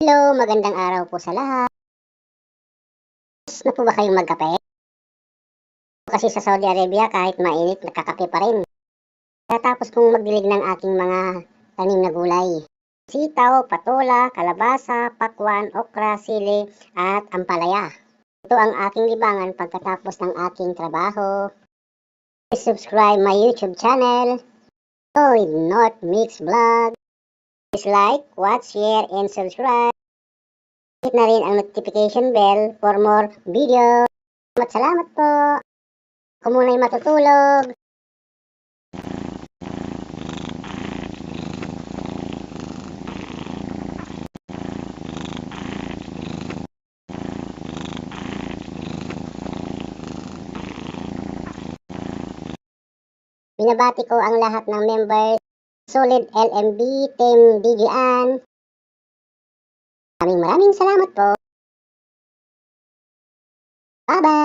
Hello, magandang araw po sa lahat. Tapos na po ba kayong magkape? Kasi sa Saudi Arabia kahit mainit nagkakape pa rin. Pagkatapos kong magdilig ng aking mga tanim na gulay. Sitaw, patola, kalabasa, pakwan, okra, sili, at ampalaya. Ito ang aking libangan pagkatapos ng aking trabaho. Please subscribe my YouTube channel, Lloyd North Mix Vlog. Please like, watch, share, and subscribe. Hit na rin ang notification bell for more videos. Salamat po. Ako muna'y matutulog. Binabati ko ang lahat ng members Solid LMB Team DGN. Maraming salamat po. Bye-bye.